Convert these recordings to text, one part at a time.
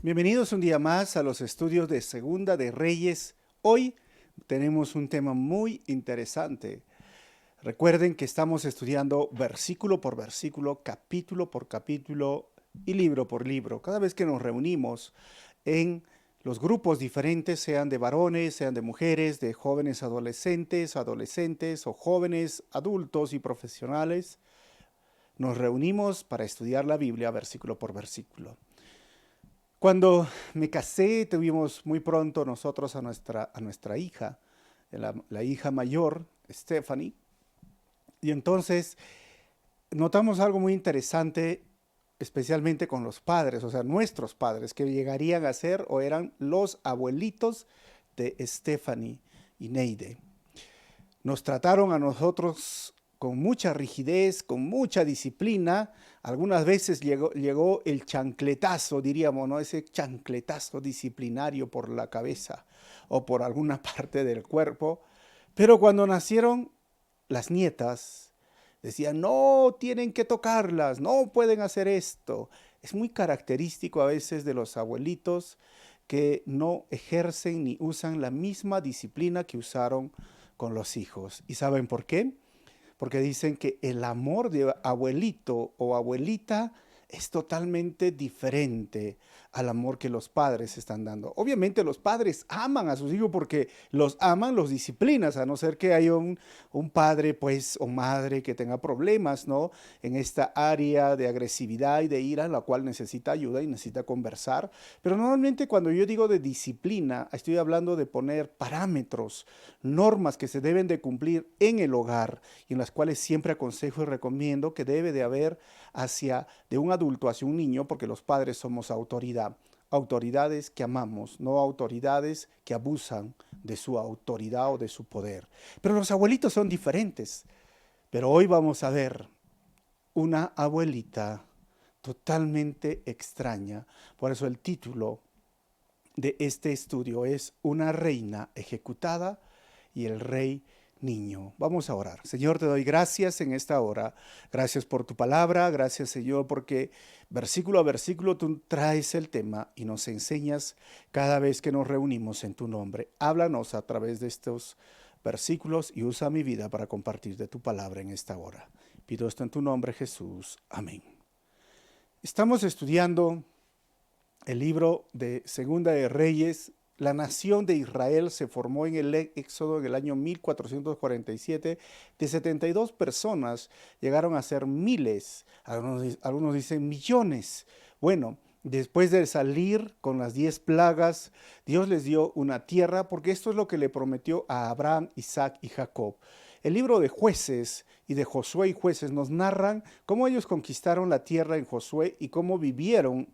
Bienvenidos un día más a los estudios de Segunda de Reyes. Hoy tenemos un tema muy interesante. Recuerden que estamos estudiando versículo por versículo, capítulo por capítulo y libro por libro. Cada vez que nos reunimos en los grupos diferentes, sean de varones, sean de mujeres, de jóvenes adolescentes o jóvenes adultos y profesionales, nos reunimos para estudiar la Biblia versículo por versículo. Cuando me casé, tuvimos muy pronto nosotros a nuestra hija, la hija mayor, Stephanie, y entonces notamos algo muy interesante, especialmente con los padres, o sea, nuestros padres, que llegarían a ser o eran los abuelitos de Stephanie y Neide. Nos trataron a nosotros con mucha rigidez, con mucha disciplina. Algunas veces llegó el chancletazo, diríamos, ¿no? Ese chancletazo disciplinario por la cabeza o por alguna parte del cuerpo. Pero cuando nacieron las nietas, decían, no, tienen que tocarlas, no pueden hacer esto. Es muy característico a veces de los abuelitos que no ejercen ni usan la misma disciplina que usaron con los hijos. ¿Y saben por qué? Porque dicen que el amor de abuelito o abuelita es totalmente diferente al amor que los padres están dando. Obviamente los padres aman a sus hijos porque los aman, los disciplinas, a no ser que haya un padre pues o madre que tenga problemas, ¿no? En esta área de agresividad y de ira, la cual necesita ayuda y necesita conversar. Pero normalmente cuando yo digo de disciplina, estoy hablando de poner parámetros, normas que se deben de cumplir en el hogar y en las cuales siempre aconsejo y recomiendo que debe de haber de un adulto hacia un niño, porque los padres somos autoridad. Autoridades que amamos, no autoridades que abusan de su autoridad o de su poder. Pero los abuelitos son diferentes. Pero hoy vamos a ver una abuelita totalmente extraña. Por eso el título de este estudio es Una reina ejecutada y el rey niño. Vamos a orar. Señor, te doy gracias en esta hora. Gracias por tu palabra. Gracias, Señor, porque versículo a versículo tú traes el tema y nos enseñas cada vez que nos reunimos en tu nombre. Háblanos a través de estos versículos y usa mi vida para compartir de tu palabra en esta hora. Pido esto en tu nombre, Jesús. Amén. Estamos estudiando el libro de Segunda de Reyes. La nación de Israel se formó en el Éxodo en el año 1447. De 72 personas llegaron a ser miles, algunos dicen millones. Bueno, después de salir con las 10 plagas, Dios les dio una tierra, porque esto es lo que le prometió a Abraham, Isaac y Jacob. El libro de Jueces y de Josué y Jueces nos narran cómo ellos conquistaron la tierra en Josué y cómo vivieron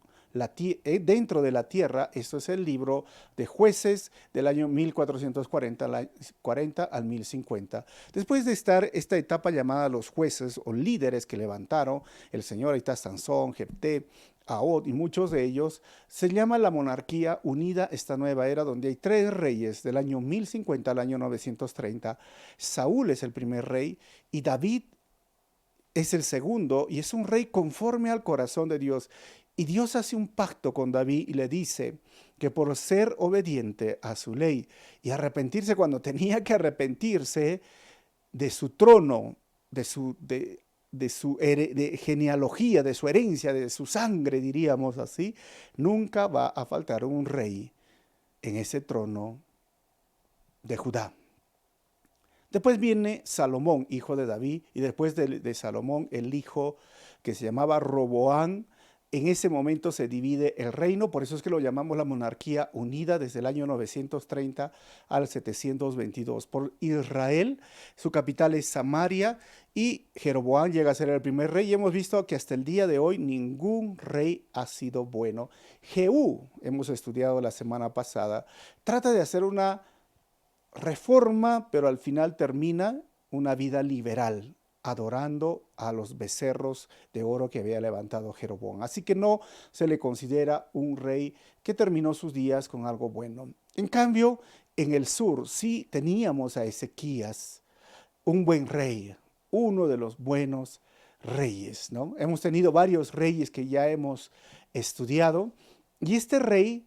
dentro de la tierra. Esto es el libro de Jueces del año 1440 al 1050. Después de estar esta etapa llamada los jueces o líderes que levantaron, el señor, ahí está Sansón, Jefté, Ahod y muchos de ellos, se llama la monarquía unida, esta nueva era donde hay 3 reyes del año 1050 al año 930. Saúl es el primer rey y David es el segundo, y es un rey conforme al corazón de Dios. Y Dios hace un pacto con David y le dice que por ser obediente a su ley y arrepentirse cuando tenía que arrepentirse de su trono, de genealogía, de su herencia, de su sangre, diríamos así, nunca va a faltar un rey en ese trono de Judá. Después viene Salomón, hijo de David, y después de Salomón el hijo que se llamaba Roboán. En ese momento se divide el reino, por eso es que lo llamamos la monarquía unida desde el año 930 al 722. Por Israel, su capital es Samaria y Jeroboam llega a ser el primer rey, y hemos visto que hasta el día de hoy ningún rey ha sido bueno. Jehú, hemos estudiado la semana pasada, trata de hacer una reforma, pero al final termina una vida liberal, adorando a los becerros de oro que había levantado Jeroboam. Así que no se le considera un rey que terminó sus días con algo bueno. En cambio, en el sur sí teníamos a Ezequías, un buen rey, uno de los buenos reyes, ¿no? Hemos tenido varios reyes que ya hemos estudiado, Y este rey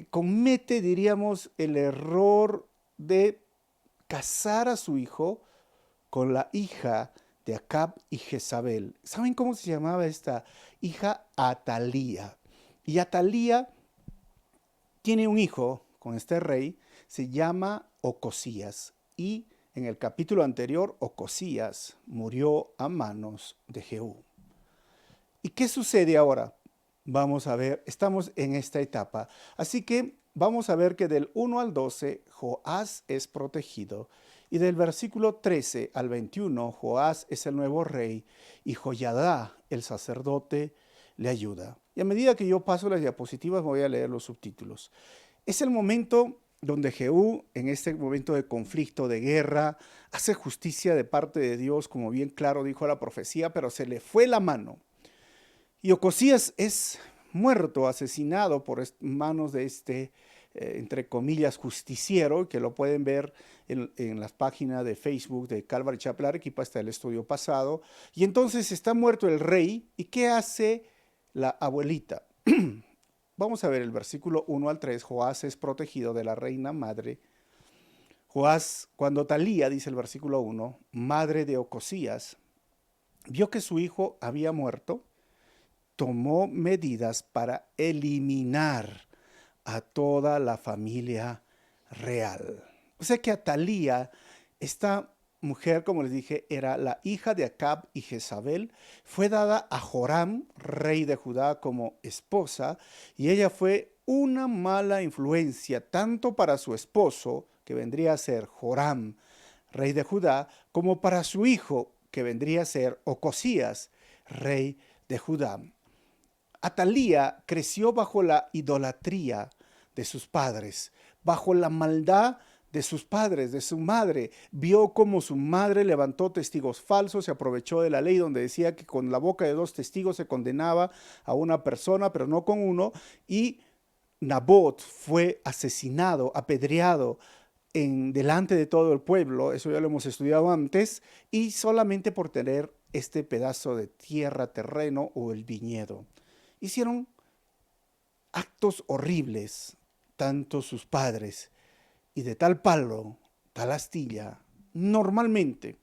comete, diríamos, el error de casar a su hijo con la hija de Acab y Jezabel. ¿Saben cómo se llamaba esta hija? Atalía. Y Atalía tiene un hijo con este rey, se llama Ocosías. Y en el capítulo anterior, Ocosías murió a manos de Jehú. ¿Y qué sucede ahora? Vamos a ver, estamos en esta etapa. Así que vamos a ver que del 1 al 12, Joás es protegido. Y del versículo 13 al 21, Joás es el nuevo rey y Joyadá, el sacerdote, le ayuda. Y a medida que yo paso las diapositivas, voy a leer los subtítulos. Es el momento donde Jehú, en este momento de conflicto, de guerra, hace justicia de parte de Dios, como bien claro dijo la profecía, pero se le fue la mano. Y Ocosías es muerto, asesinado por manos de este, entre comillas, justiciero, que lo pueden ver en las páginas de Facebook de Calvary Chapel Arequipa, está el estudio pasado. Y entonces está muerto el rey, ¿y qué hace la abuelita? Vamos a ver el versículo 1 al 3, Joás es protegido de la reina madre. Joás, cuando Atalía, dice el versículo 1, madre de Ocosías, vio que su hijo había muerto, tomó medidas para eliminar a toda la familia real. O sea que Atalía, esta mujer, como les dije, era la hija de Acab y Jezabel, fue dada a Joram, rey de Judá, como esposa, y ella fue una mala influencia tanto para su esposo, que vendría a ser Joram, rey de Judá, como para su hijo, que vendría a ser Ocosías, rey de Judá. Atalía creció bajo la idolatría de sus padres, bajo la maldad de sus padres, de su madre. Vio cómo su madre levantó testigos falsos, se aprovechó de la ley donde decía que con la boca de 2 testigos se condenaba a una persona, pero no con uno, y Nabot fue asesinado, apedreado delante de todo el pueblo, eso ya lo hemos estudiado antes, y solamente por tener este pedazo de tierra, terreno o el viñedo. Hicieron actos horribles, tanto sus padres, y de tal palo, tal astilla, normalmente,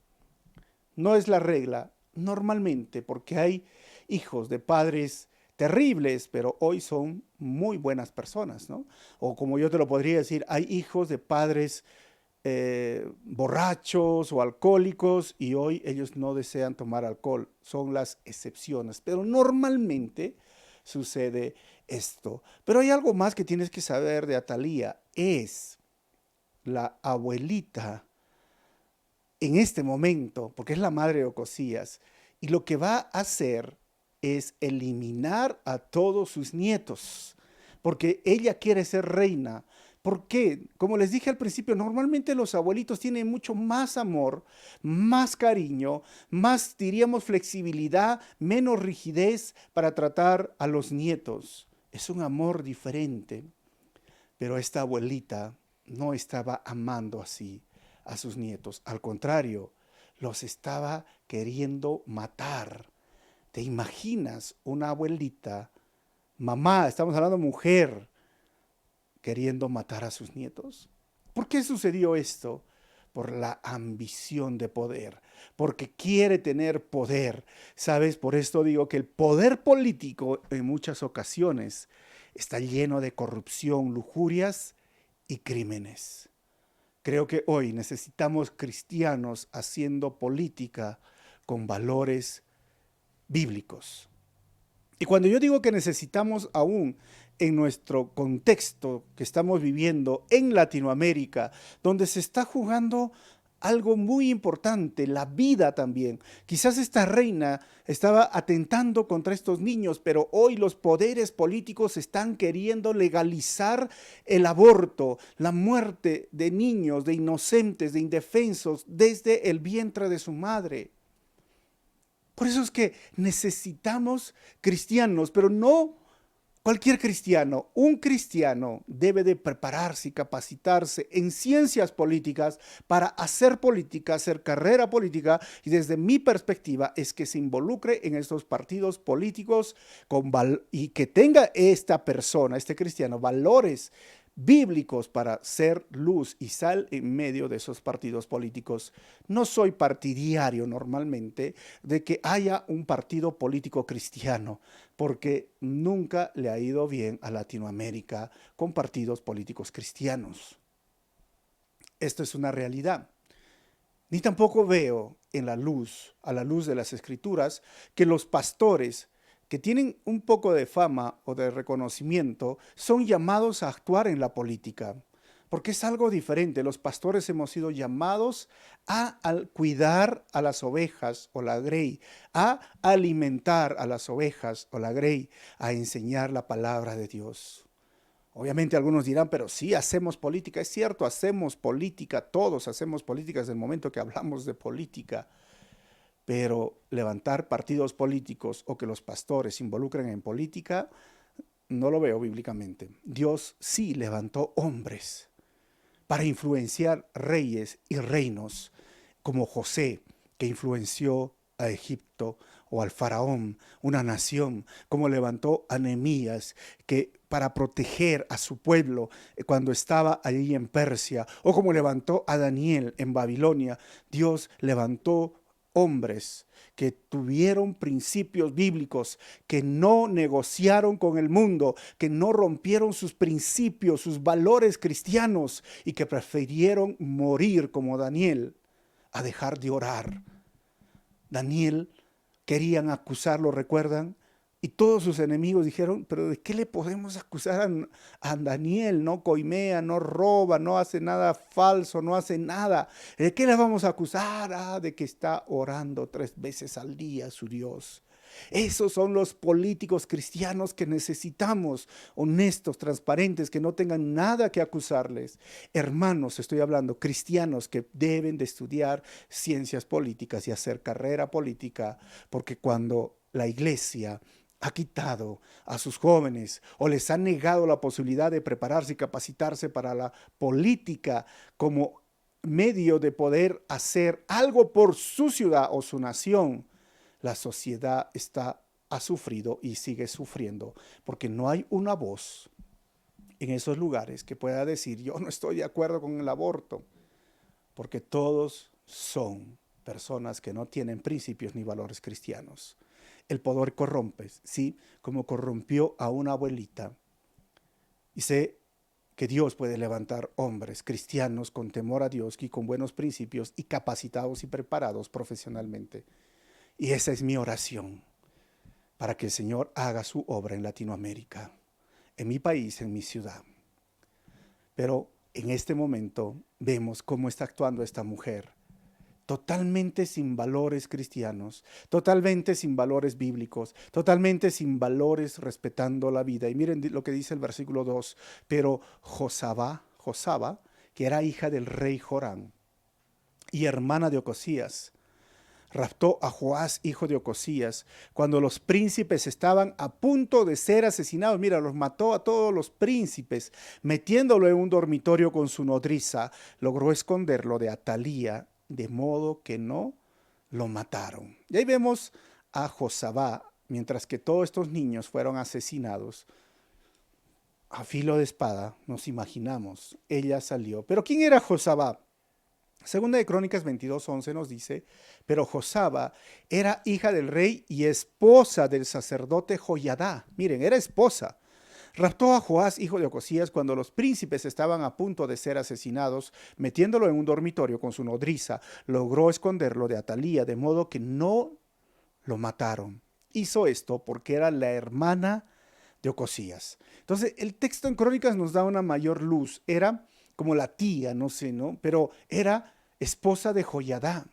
no es la regla, normalmente, porque hay hijos de padres terribles, pero hoy son muy buenas personas, ¿no? O como yo te lo podría decir, hay hijos de padres borrachos o alcohólicos y hoy ellos no desean tomar alcohol, son las excepciones, pero normalmente sucede esto. Pero hay algo más que tienes que saber de Atalía, es la abuelita en este momento, porque es la madre de Ocosías, y lo que va a hacer es eliminar a todos sus nietos, porque ella quiere ser reina. ¿Por qué? Como les dije al principio, normalmente los abuelitos tienen mucho más amor, más cariño, más, diríamos, flexibilidad, menos rigidez para tratar a los nietos. Es un amor diferente, pero esta abuelita no estaba amando así a sus nietos. Al contrario, los estaba queriendo matar. ¿Te imaginas una abuelita, mamá, estamos hablando de mujer, queriendo matar a sus nietos? ¿Por qué sucedió esto? Por la ambición de poder, porque quiere tener poder. ¿Sabes? Por esto digo que el poder político en muchas ocasiones está lleno de corrupción, lujurias y crímenes. Creo que hoy necesitamos cristianos haciendo política con valores bíblicos. Y cuando yo digo que necesitamos aún en nuestro contexto que estamos viviendo en Latinoamérica, donde se está jugando algo muy importante, la vida también. Quizás esta reina estaba atentando contra estos niños, pero hoy los poderes políticos están queriendo legalizar el aborto, la muerte de niños, de inocentes, de indefensos, desde el vientre de su madre. Por eso es que necesitamos cristianos, pero no Cualquier cristiano, un cristiano debe de prepararse y capacitarse en ciencias políticas para hacer política, hacer carrera política, y desde mi perspectiva es que se involucre en estos partidos políticos y que tenga esta persona, este cristiano, valores bíblicos para ser luz y sal en medio de esos partidos políticos. No soy partidario normalmente de que haya un partido político cristiano, porque nunca le ha ido bien a Latinoamérica con partidos políticos cristianos. Esto es una realidad. Ni tampoco veo en la luz, a la luz de las escrituras, que los pastores que tienen un poco de fama o de reconocimiento son llamados a actuar en la política, porque es algo diferente. Los pastores hemos sido llamados a cuidar a las ovejas o la grey, a alimentar a las ovejas o la grey, a enseñar la palabra de Dios. Obviamente algunos dirán, pero sí hacemos política. Es cierto, hacemos política, todos hacemos política desde el momento que hablamos de política. Pero levantar partidos políticos o que los pastores se involucren en política, no lo veo bíblicamente. Dios sí levantó hombres para influenciar reyes y reinos, como José, que influenció a Egipto, o al faraón, una nación, como levantó a Nehemías, que para proteger a su pueblo cuando estaba allí en Persia, o como levantó a Daniel en Babilonia. Dios levantó hombres que tuvieron principios bíblicos, que no negociaron con el mundo, que no rompieron sus principios, sus valores cristianos, y que prefirieron morir como Daniel a dejar de orar. Daniel querían acusarlo, ¿recuerdan? Y todos sus enemigos dijeron, pero ¿de qué le podemos acusar a Daniel? No coimea, no roba, no hace nada falso, no hace nada. ¿De qué le vamos a acusar? De que está orando 3 veces al día a su Dios. Esos son los políticos cristianos que necesitamos, honestos, transparentes, que no tengan nada que acusarles. Hermanos, estoy hablando, cristianos que deben de estudiar ciencias políticas y hacer carrera política, porque cuando la iglesia ha quitado a sus jóvenes o les ha negado la posibilidad de prepararse y capacitarse para la política como medio de poder hacer algo por su ciudad o su nación, la sociedad ha sufrido y sigue sufriendo, porque no hay una voz en esos lugares que pueda decir, yo no estoy de acuerdo con el aborto, porque todos son personas que no tienen principios ni valores cristianos. El poder corrompe, sí, como corrompió a una abuelita. Y sé que Dios puede levantar hombres cristianos con temor a Dios y con buenos principios y capacitados y preparados profesionalmente. Y esa es mi oración, para que el Señor haga su obra en Latinoamérica, en mi país, en mi ciudad. Pero en este momento vemos cómo está actuando esta mujer, totalmente sin valores cristianos, totalmente sin valores bíblicos, totalmente sin valores respetando la vida. Y miren lo que dice el versículo 2, pero Josaba, que era hija del rey Joram y hermana de Ocosías, raptó a Joás, hijo de Ocosías, cuando los príncipes estaban a punto de ser asesinados. Mira, los mató a todos los príncipes, metiéndolo en un dormitorio con su nodriza. Logró esconderlo de Atalía, de modo que no lo mataron. Y ahí vemos a Josabá, mientras que todos estos niños fueron asesinados a filo de espada, nos imaginamos, ella salió. Pero ¿quién era Josabá? Segunda de Crónicas 22:11 nos dice, pero Josaba era hija del rey y esposa del sacerdote Joiadá. Miren, era esposa. Raptó a Joás, hijo de Ocosías, cuando los príncipes estaban a punto de ser asesinados, metiéndolo en un dormitorio con su nodriza. Logró esconderlo de Atalía, de modo que no lo mataron. Hizo esto porque era la hermana de Ocosías. Entonces, el texto en Crónicas nos da una mayor luz. Era como la tía, no sé, ¿no? Pero era esposa de Joiadá.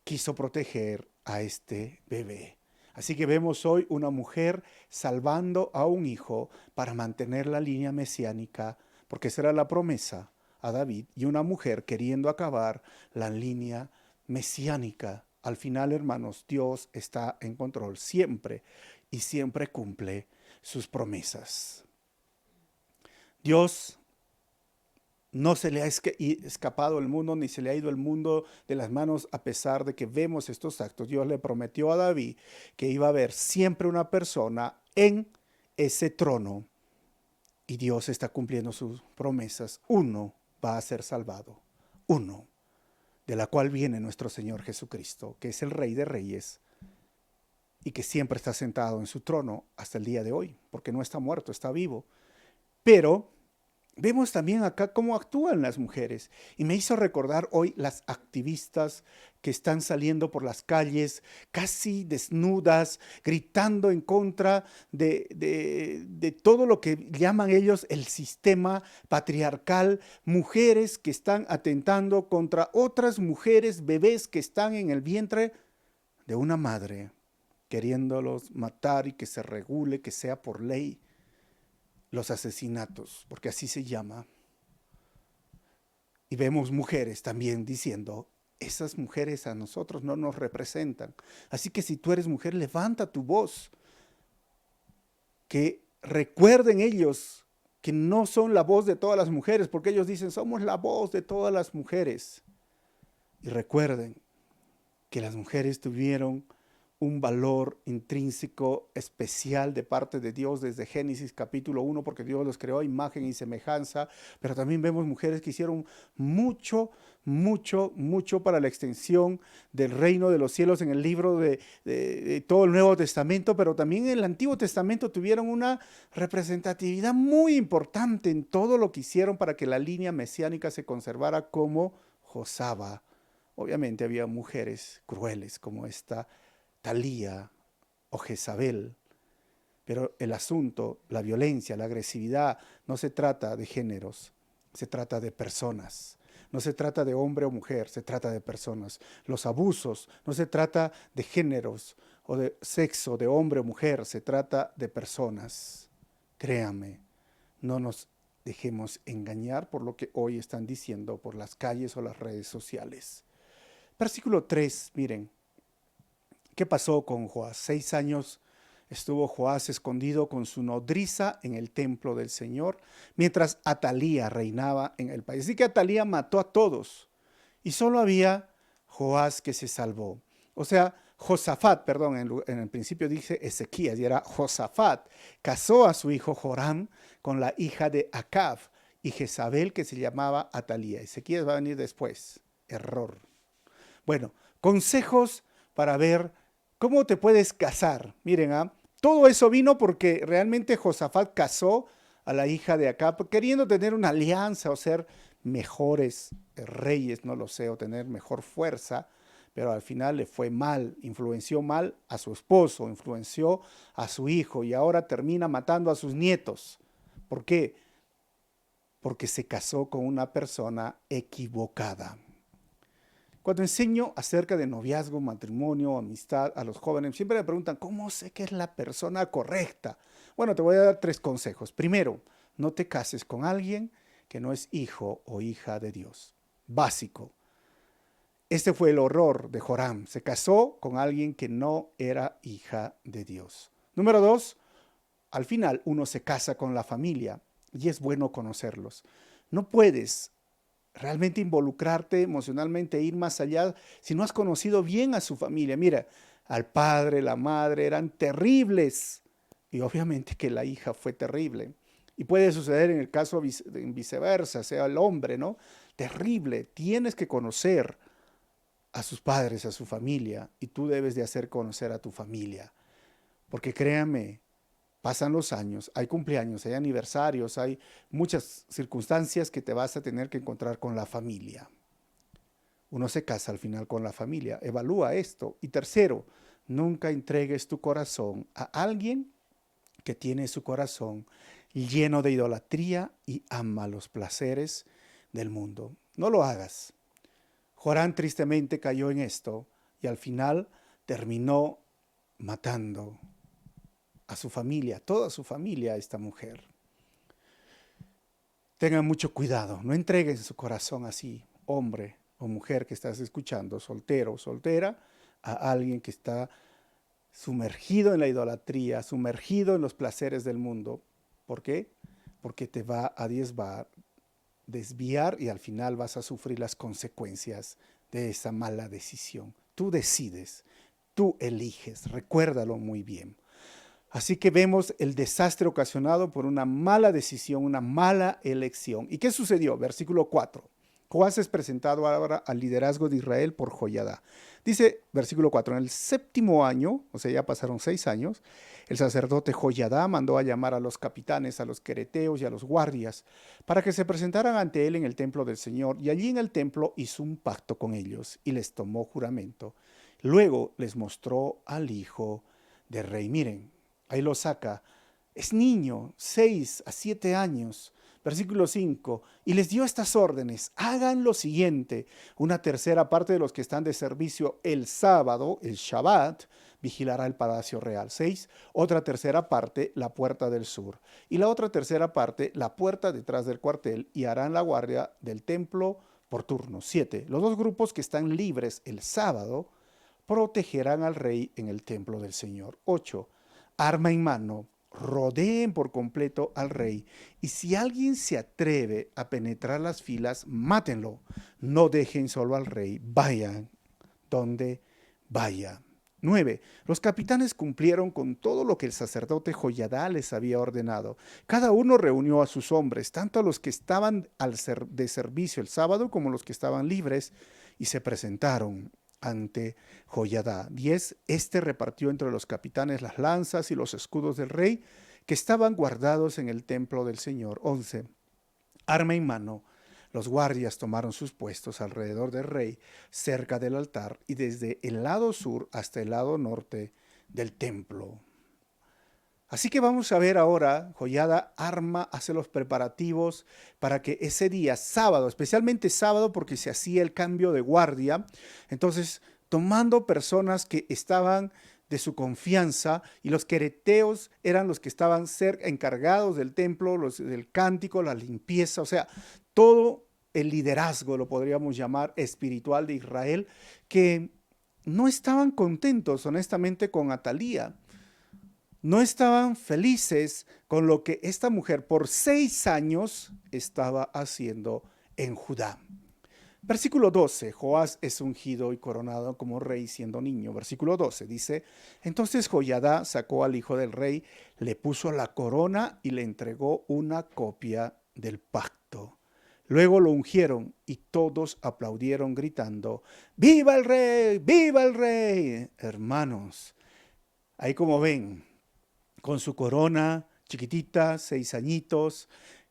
Quiso proteger a este bebé. Así que vemos hoy una mujer salvando a un hijo para mantener la línea mesiánica, porque esa era la promesa a David, y una mujer queriendo acabar la línea mesiánica. Al final, hermanos, Dios está en control siempre y siempre cumple. sus promesas. Dios no se le ha escapado el mundo, ni se le ha ido el mundo de las manos, a pesar de que vemos estos actos. Dios le prometió a David que iba a haber siempre una persona en ese trono, y Dios está cumpliendo sus promesas. Uno va a ser salvado, uno, de la cual viene nuestro Señor Jesucristo, que es el Rey de Reyes y que siempre está sentado en su trono hasta el día de hoy, porque no está muerto, está vivo. Pero vemos también acá cómo actúan las mujeres, y me hizo recordar hoy las activistas que están saliendo por las calles casi desnudas, gritando en contra de todo lo que llaman ellos el sistema patriarcal, mujeres que están atentando contra otras mujeres, bebés que están en el vientre de una madre, queriéndolos matar y que se regule, que sea por ley, los asesinatos, porque así se llama. Y vemos mujeres también diciendo, esas mujeres a nosotros no nos representan. Así que si tú eres mujer, levanta tu voz. Que recuerden ellos que no son la voz de todas las mujeres, porque ellos dicen, somos la voz de todas las mujeres. Y recuerden que las mujeres tuvieron un valor intrínseco especial de parte de Dios desde Génesis capítulo 1, porque Dios los creó a imagen y semejanza, pero también vemos mujeres que hicieron mucho, mucho, mucho para la extensión del reino de los cielos en el libro de todo el Nuevo Testamento, pero también en el Antiguo Testamento tuvieron una representatividad muy importante en todo lo que hicieron para que la línea mesiánica se conservara como Josaba. Obviamente había mujeres crueles como esta Talía o Jezabel, pero el asunto, la violencia, la agresividad, no se trata de géneros, se trata de personas. No se trata de hombre o mujer, se trata de personas. Los abusos no se trata de géneros o de sexo, de hombre o mujer, se trata de personas. Créame, no nos dejemos engañar por lo que hoy están diciendo por las calles o las redes sociales. Versículo 3, miren. ¿Qué pasó con Joás? 6 años estuvo Joás escondido con su nodriza en el templo del Señor, mientras Atalía reinaba en el país. Así que Atalía mató a todos y solo había Joás que se salvó. O sea, Josafat, perdón, en el principio dice Ezequías y era Josafat, casó a su hijo Joram con la hija de Acab y Jezabel, que se llamaba Atalía. Ezequías va a venir después. Error. Bueno, consejos para ver cómo te puedes casar. Miren, todo eso vino porque realmente Josafat casó a la hija de Acab, queriendo tener una alianza o ser mejores reyes, no lo sé, o tener mejor fuerza, pero al final le fue mal, influenció mal a su esposo, influenció a su hijo y ahora termina matando a sus nietos. ¿Por qué? Porque se casó con una persona equivocada. Cuando enseño acerca de noviazgo, matrimonio, amistad a los jóvenes, siempre me preguntan, ¿cómo sé que es la persona correcta? Bueno, te voy a dar 3 consejos. Primero, no te cases con alguien que no es hijo o hija de Dios. Básico. Este fue el horror de Joram. Se casó con alguien que no era hija de Dios. Número 2, al final uno se casa con la familia y es bueno conocerlos. No puedes realmente involucrarte emocionalmente, ir más allá, si no has conocido bien a su familia. Mira, al padre, la madre eran terribles y obviamente que la hija fue terrible. Y puede suceder en el caso viceversa, sea el hombre, ¿no? Terrible. Tienes que conocer a sus padres, a su familia, y tú debes de hacer conocer a tu familia. Porque créanme, pasan los años, hay cumpleaños, hay aniversarios, hay muchas circunstancias que te vas a tener que encontrar con la familia. Uno se casa al final con la familia, evalúa esto. Y tercero, nunca entregues tu corazón a alguien que tiene su corazón lleno de idolatría y ama los placeres del mundo. No lo hagas. Joram tristemente cayó en esto y al final terminó matando a su familia, toda su familia, a esta mujer. Tengan mucho cuidado, no entreguen su corazón así, hombre o mujer que estás escuchando, soltero o soltera, a alguien que está sumergido en la idolatría, sumergido en los placeres del mundo. ¿Por qué? Porque te va a desviar y al final vas a sufrir las consecuencias de esa mala decisión. Tú decides, tú eliges, recuérdalo muy bien. Así que vemos el desastre ocasionado por una mala decisión, una mala elección. ¿Y qué sucedió? Versículo 4. Joás es presentado ahora al liderazgo de Israel por Joiada. Dice, versículo 4, en el séptimo año, o sea, ya pasaron 6 años, el sacerdote Joiada mandó a llamar a los capitanes, a los quereteos y a los guardias, para que se presentaran ante él en el templo del Señor, y allí en el templo hizo un pacto con ellos y les tomó juramento. Luego les mostró al hijo del rey. Miren, ahí lo saca. Es niño, 6 a 7 años. Versículo 5. Y les dio estas órdenes. Hagan lo siguiente. Una tercera parte de los que están de servicio el sábado, el Shabbat, vigilará el palacio real. 6. Otra tercera parte, la puerta del sur. Y la otra tercera parte, la puerta detrás del cuartel. Y harán la guardia del templo por turno. 7. Los dos grupos que están libres el sábado protegerán al rey en el templo del Señor. 8. Arma en mano, rodeen por completo al rey, y si alguien se atreve a penetrar las filas, mátenlo. No dejen solo al rey, vayan donde vaya. 9. Los capitanes cumplieron con todo lo que el sacerdote Joiada les había ordenado. Cada uno reunió a sus hombres, tanto a los que estaban de servicio el sábado como los que estaban libres, y se presentaron ante Joiada. 10. Este repartió entre los capitanes las lanzas y los escudos del rey que estaban guardados en el templo del Señor. 11. Arma en mano, los guardias tomaron sus puestos alrededor del rey, cerca del altar y desde el lado sur hasta el lado norte del templo. Así que vamos a ver ahora, Joiada hace los preparativos para que ese día, sábado, especialmente sábado porque se hacía el cambio de guardia, entonces tomando personas que estaban de su confianza, y los quereteos eran los que estaban encargados del templo, los del cántico, la limpieza, o sea, todo el liderazgo, lo podríamos llamar, espiritual de Israel, que no estaban contentos, honestamente, con Atalía. No estaban felices con lo que esta mujer por 6 años estaba haciendo en Judá. Versículo 12, Joás es ungido y coronado como rey siendo niño. Versículo 12 dice, entonces Joiada sacó al hijo del rey, le puso la corona y le entregó una copia del pacto. Luego lo ungieron y todos aplaudieron gritando, ¡Viva el rey! ¡Viva el rey! Hermanos, ahí como ven, con su corona chiquitita, 6 añitos,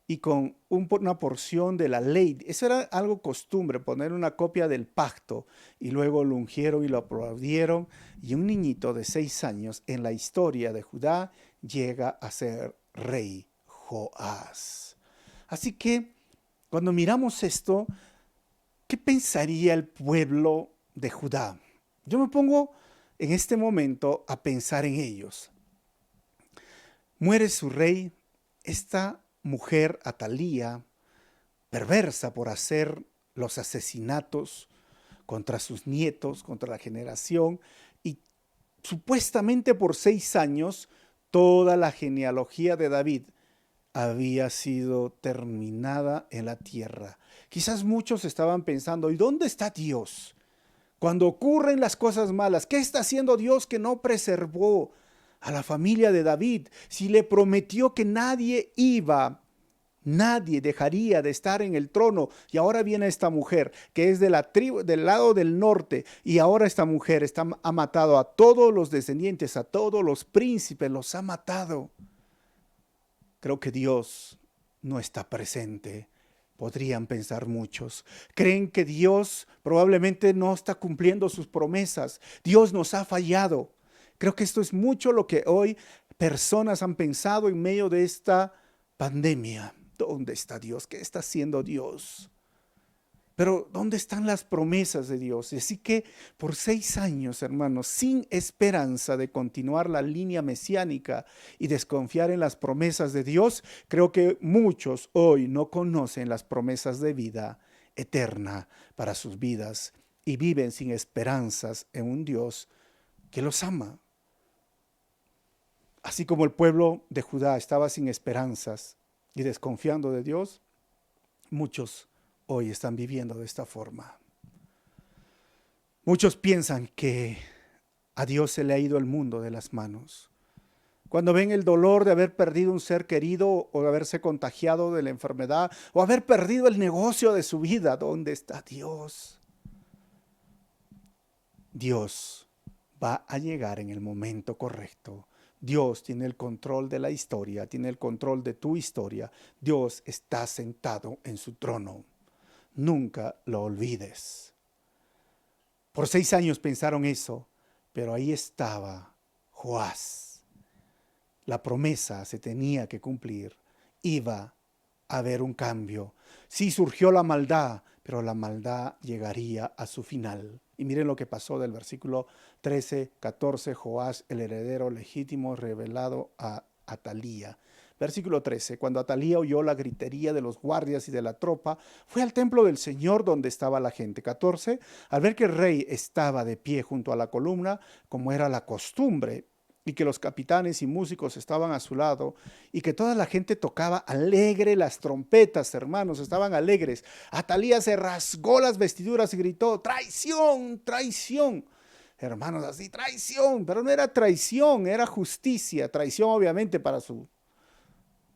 y con una porción de la ley. Eso era algo costumbre, poner una copia del pacto, y luego lo ungieron y lo aplaudieron, y un niñito de 6 años en la historia de Judá llega a ser rey Joás. Así que cuando miramos esto, ¿qué pensaría el pueblo de Judá? Yo me pongo en este momento a pensar en ellos. Muere su rey, esta mujer Atalía, perversa por hacer los asesinatos contra sus nietos, contra la generación, y supuestamente por 6 años toda la genealogía de David había sido terminada en la tierra. Quizás muchos estaban pensando, ¿y dónde está Dios? Cuando ocurren las cosas malas, ¿qué está haciendo Dios que no preservó a la familia de David? Si le prometió que nadie dejaría de estar en el trono, y ahora viene esta mujer que es de la tribu, del lado del norte, y ahora esta mujer ha matado a todos los descendientes, a todos los príncipes, los ha matado. Creo que Dios no está presente. Podrían pensar muchos. Creen que Dios probablemente no está cumpliendo sus promesas. Dios nos ha fallado. Creo que esto es mucho lo que hoy personas han pensado en medio de esta pandemia. ¿Dónde está Dios? ¿Qué está haciendo Dios? Pero ¿dónde están las promesas de Dios? Y así que por 6 años, hermanos, sin esperanza de continuar la línea mesiánica y desconfiar en las promesas de Dios, creo que muchos hoy no conocen las promesas de vida eterna para sus vidas y viven sin esperanzas en un Dios que los ama. Así como el pueblo de Judá estaba sin esperanzas y desconfiando de Dios, muchos hoy están viviendo de esta forma. Muchos piensan que a Dios se le ha ido el mundo de las manos. Cuando ven el dolor de haber perdido un ser querido o de haberse contagiado de la enfermedad o haber perdido el negocio de su vida, ¿dónde está Dios? Dios va a llegar en el momento correcto. Dios tiene el control de la historia, tiene el control de tu historia. Dios está sentado en su trono. Nunca lo olvides. Por 6 años pensaron eso, pero ahí estaba Joás. La promesa se tenía que cumplir. Iba a haber un cambio. Sí surgió la maldad, pero la maldad llegaría a su final. Y miren lo que pasó del versículo 13, 14, Joás, el heredero legítimo, revelado a Atalía. Versículo 13, cuando Atalía oyó la gritería de los guardias y de la tropa, fue al templo del Señor donde estaba la gente. 14, al ver que el rey estaba de pie junto a la columna, como era la costumbre, y que los capitanes y músicos estaban a su lado, y que toda la gente tocaba alegre las trompetas, hermanos, estaban alegres. Atalía se rasgó las vestiduras y gritó: ¡traición, traición! Hermanos, así, traición, pero no era traición, era justicia. Traición obviamente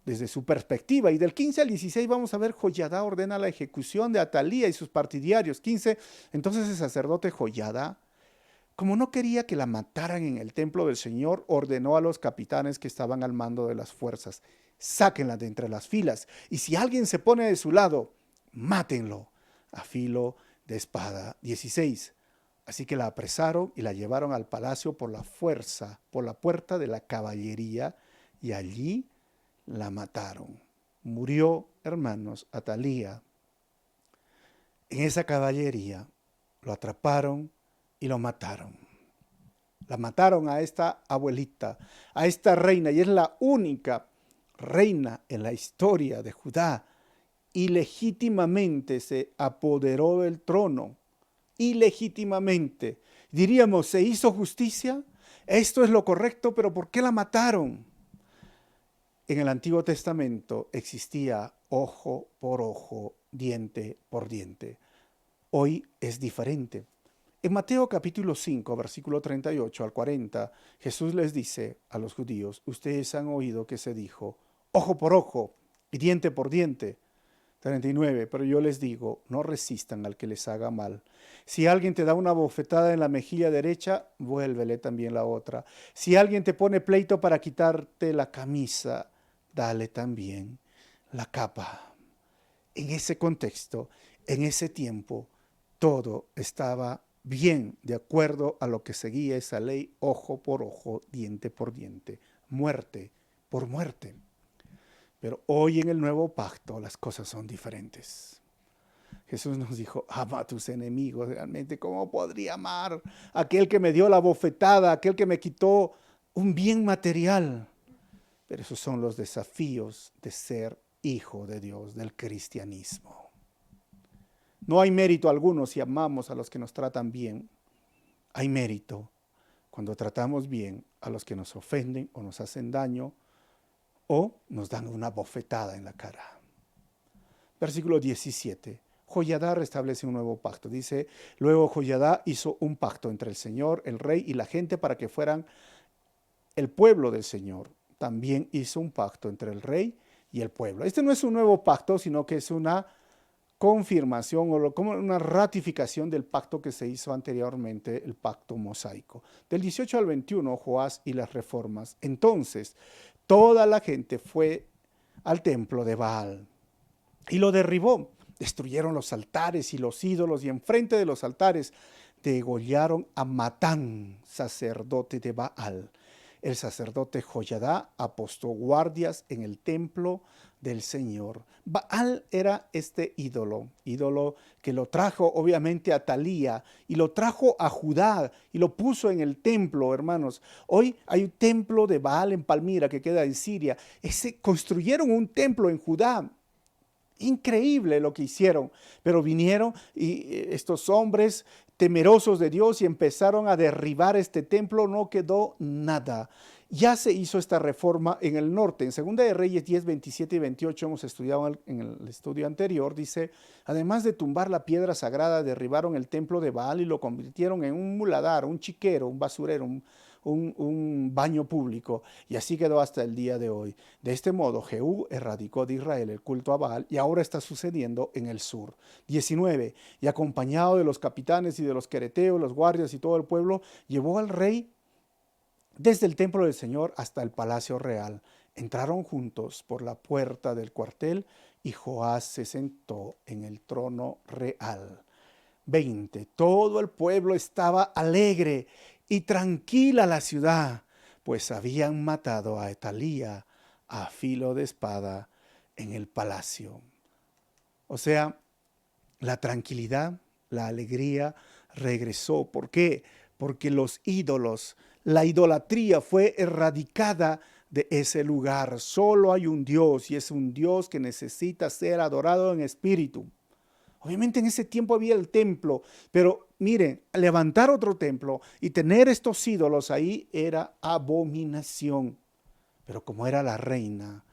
desde su perspectiva. Y del 15 al 16 vamos a ver, Joiada ordena la ejecución de Atalía y sus partidarios. 15, entonces el sacerdote Joiada, como no quería que la mataran en el templo del Señor, ordenó a los capitanes que estaban al mando de las fuerzas: sáquenla de entre las filas, y si alguien se pone de su lado, mátenlo a filo de espada. 16. Así que la apresaron y la llevaron al palacio por la fuerza, por la puerta de la caballería, y allí la mataron. Murió, hermanos, Atalía. En esa caballería lo atraparon y lo mataron. La mataron a esta abuelita, a esta reina, y es la única reina en la historia de Judá. Ilegítimamente se apoderó del trono. Ilegítimamente. Diríamos, ¿se hizo justicia? Esto es lo correcto, pero ¿por qué la mataron? En el Antiguo Testamento existía ojo por ojo, diente por diente. Hoy es diferente. En Mateo capítulo 5, versículo 38 al 40, Jesús les dice a los judíos: ustedes han oído que se dijo ojo por ojo y diente por diente. 39, pero yo les digo, no resistan al que les haga mal. Si alguien te da una bofetada en la mejilla derecha, vuélvele también la otra. Si alguien te pone pleito para quitarte la camisa, dale también la capa. En ese contexto, en ese tiempo, todo estaba bien, de acuerdo a lo que seguía esa ley: ojo por ojo, diente por diente, muerte por muerte. Pero hoy en el nuevo pacto las cosas son diferentes. Jesús nos dijo: ama a tus enemigos. Realmente, ¿cómo podría amar a aquel que me dio la bofetada, aquel que me quitó un bien material? Pero esos son los desafíos de ser hijo de Dios, del cristianismo. No hay mérito alguno si amamos a los que nos tratan bien. Hay mérito cuando tratamos bien a los que nos ofenden o nos hacen daño o nos dan una bofetada en la cara. Versículo 17. Joiada restablece un nuevo pacto. Dice: luego Joiada hizo un pacto entre el Señor, el rey y la gente para que fueran el pueblo del Señor. También hizo un pacto entre el rey y el pueblo. Este no es un nuevo pacto, sino que es una confirmación o como una ratificación del pacto que se hizo anteriormente, el pacto mosaico. Del 18 al 21, Joás y las reformas. Entonces, toda la gente fue al templo de Baal y lo derribó. Destruyeron los altares y los ídolos, y enfrente de los altares degollaron a Matán, sacerdote de Baal. El sacerdote Joiada apostó guardias en el templo del Señor. Baal era este ídolo que lo trajo obviamente a Atalía y lo trajo a Judá y lo puso en el templo, hermanos. Hoy hay un templo de Baal en Palmira que queda en Siria. Construyeron un templo en Judá. Increíble lo que hicieron, pero vinieron y estos hombres temerosos de Dios y empezaron a derribar este templo. No quedó nada. Ya se hizo esta reforma en el norte. En Segunda de Reyes 10, 27 y 28 hemos estudiado en el estudio anterior. Dice, además de tumbar la piedra sagrada, derribaron el templo de Baal y lo convirtieron en un muladar, un chiquero, un basurero, un baño público. Y así quedó hasta el día de hoy. De este modo, Jehú erradicó de Israel el culto a Baal y ahora está sucediendo en el sur. 19. Y acompañado de los capitanes y de los quereteos, los guardias y todo el pueblo, llevó al rey desde el templo del Señor hasta el palacio real. Entraron juntos por la puerta del cuartel y Joás se sentó en el trono real. 20. Todo el pueblo estaba alegre y tranquila la ciudad, pues habían matado a Atalía a filo de espada en el palacio. O sea, la tranquilidad, la alegría regresó. ¿Por qué? Porque los ídolos, la idolatría fue erradicada de ese lugar. Solo hay un Dios y es un Dios que necesita ser adorado en espíritu. Obviamente en ese tiempo había el templo, pero miren, levantar otro templo y tener estos ídolos ahí era abominación. Pero como era la reina,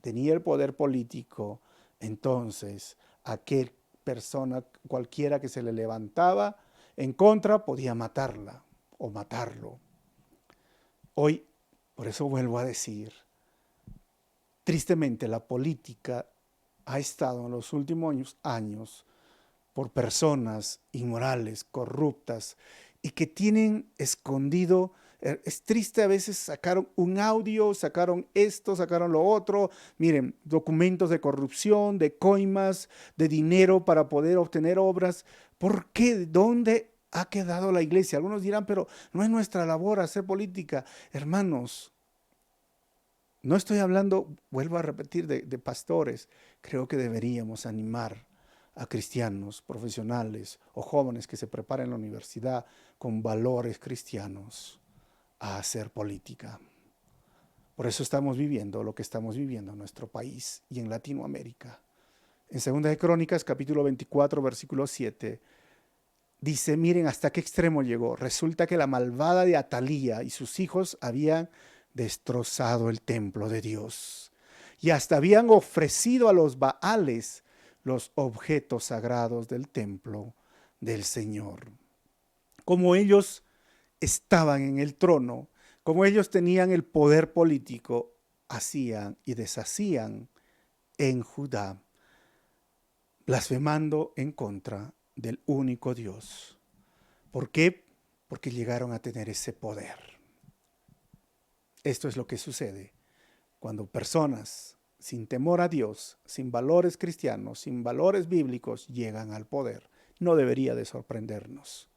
tenía el poder político, entonces aquel persona, cualquiera que se le levantaba en contra, podía matarla o matarlo. Hoy, por eso vuelvo a decir, tristemente la política ha estado en los últimos años por personas inmorales, corruptas y que tienen escondido. Es triste, a veces sacaron un audio, sacaron esto, sacaron lo otro. Miren, documentos de corrupción, de coimas, de dinero para poder obtener obras. ¿Por qué? ¿Dónde ha quedado la iglesia? Algunos dirán, pero no es nuestra labor hacer política. Hermanos, no estoy hablando, vuelvo a repetir, de pastores. Creo que deberíamos animar a cristianos, profesionales o jóvenes que se preparan en la universidad con valores cristianos a hacer política. Por eso estamos viviendo lo que estamos viviendo en nuestro país y en Latinoamérica. En 2 de Crónicas, capítulo 24, versículo 7, dice, miren hasta qué extremo llegó. Resulta que la malvada de Atalía y sus hijos habían destrozado el templo de Dios y hasta habían ofrecido a los Baales los objetos sagrados del templo del Señor. Como ellos estaban en el trono, como ellos tenían el poder político, hacían y deshacían en Judá, blasfemando en contra del único Dios. ¿Por qué? Porque llegaron a tener ese poder. Esto es lo que sucede cuando personas sin temor a Dios, sin valores cristianos, sin valores bíblicos, llegan al poder. No debería de sorprendernos.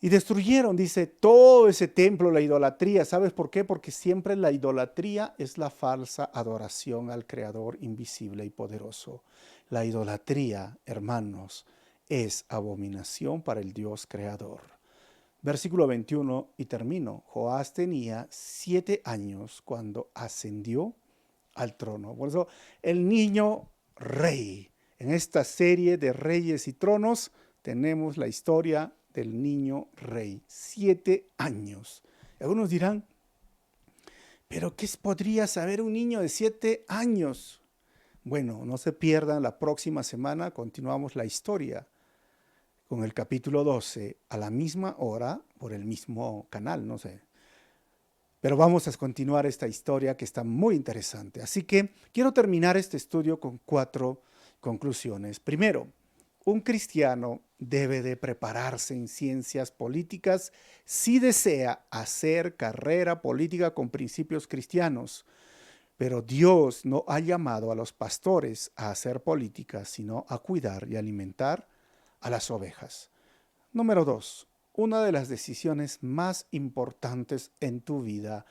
Y destruyeron, dice, todo ese templo, la idolatría. ¿Sabes por qué? Porque siempre la idolatría es la falsa adoración al Creador invisible y poderoso. La idolatría, hermanos, es abominación para el Dios Creador. Versículo 21 y termino. Joás tenía 7 años cuando ascendió al trono. Por eso el niño rey. En esta serie de reyes y tronos tenemos la historia del niño rey. 7 años. Algunos dirán, ¿pero qué podría saber un niño de 7 años? Bueno, no se pierdan, la próxima semana continuamos la historia con el capítulo 12 a la misma hora por el mismo canal, no sé. Pero vamos a continuar esta historia que está muy interesante. Así que quiero terminar este estudio con 4 conclusiones. Primero, un cristiano debe de prepararse en ciencias políticas si desea hacer carrera política con principios cristianos. Pero Dios no ha llamado a los pastores a hacer política, sino a cuidar y alimentar a las ovejas. Número 2. Una de las decisiones más importantes en tu vida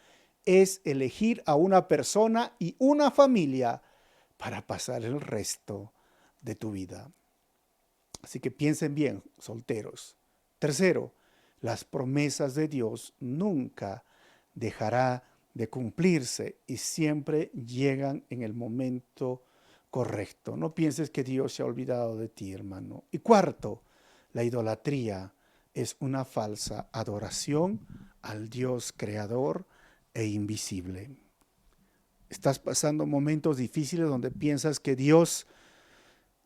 es elegir a una persona y una familia para pasar el resto de tu vida. Así que piensen bien, solteros. Tercero, las promesas de Dios nunca dejará de cumplirse y siempre llegan en el momento correcto. No pienses que Dios se ha olvidado de ti, hermano. Y cuarto, la idolatría es una falsa adoración al Dios creador, e invisible. Estás pasando momentos difíciles donde piensas que Dios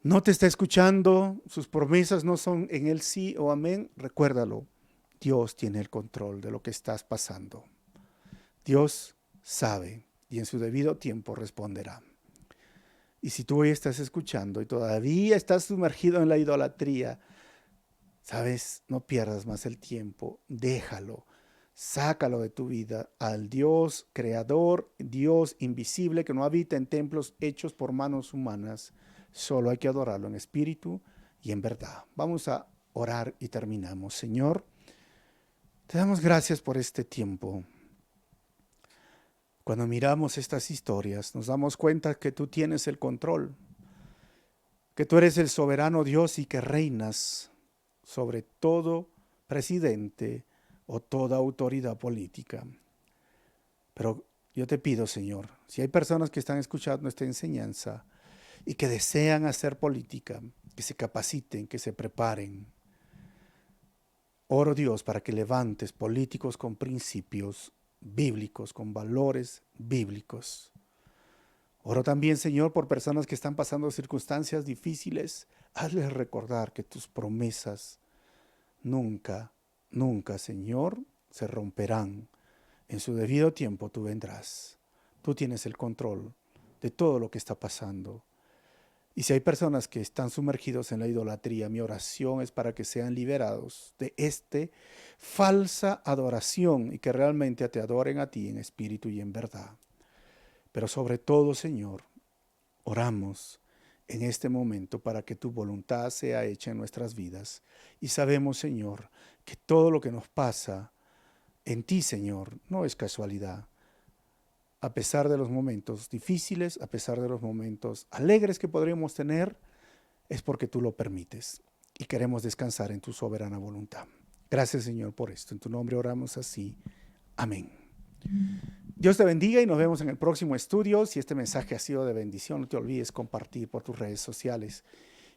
no te está escuchando, sus promesas no son en el sí o amén. Recuérdalo, Dios tiene el control de lo que estás pasando. Dios sabe y en su debido tiempo responderá. Y si tú hoy estás escuchando y todavía estás sumergido en la idolatría, sabes, no pierdas más el tiempo, déjalo, sácalo de tu vida al Dios creador, Dios invisible que no habita en templos hechos por manos humanas. Solo hay que adorarlo en espíritu y en verdad. Vamos a orar y terminamos. Señor, te damos gracias por este tiempo. Cuando miramos estas historias, nos damos cuenta que tú tienes el control, que tú eres el soberano Dios y que reinas sobre todo presidente o toda autoridad política. Pero yo te pido, Señor, si hay personas que están escuchando esta enseñanza y que desean hacer política, que se capaciten, que se preparen. Oro, Dios, para que levantes políticos con principios bíblicos, con valores bíblicos. Oro también, Señor, por personas que están pasando circunstancias difíciles. Hazles recordar que tus promesas nunca, nunca, Señor, se romperán. En su debido tiempo tú vendrás. Tú tienes el control de todo lo que está pasando. Y si hay personas que están sumergidos en la idolatría, mi oración es para que sean liberados de esta falsa adoración y que realmente te adoren a ti en espíritu y en verdad. Pero sobre todo, Señor, oramos en este momento para que tu voluntad sea hecha en nuestras vidas. Y sabemos, Señor, que todo lo que nos pasa en ti, Señor, no es casualidad. A pesar de los momentos difíciles, a pesar de los momentos alegres que podríamos tener, es porque tú lo permites y queremos descansar en tu soberana voluntad. Gracias, Señor, por esto. En tu nombre oramos así. Amén. Dios te bendiga y nos vemos en el próximo estudio. Si este mensaje ha sido de bendición, no te olvides compartir por tus redes sociales.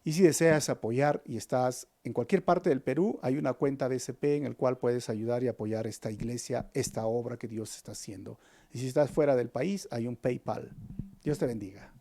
Y si deseas apoyar y estás en cualquier parte del Perú, hay una cuenta BCP en el cual puedes ayudar y apoyar esta iglesia, esta obra que Dios está haciendo. Y si estás fuera del país, hay un PayPal. Dios te bendiga.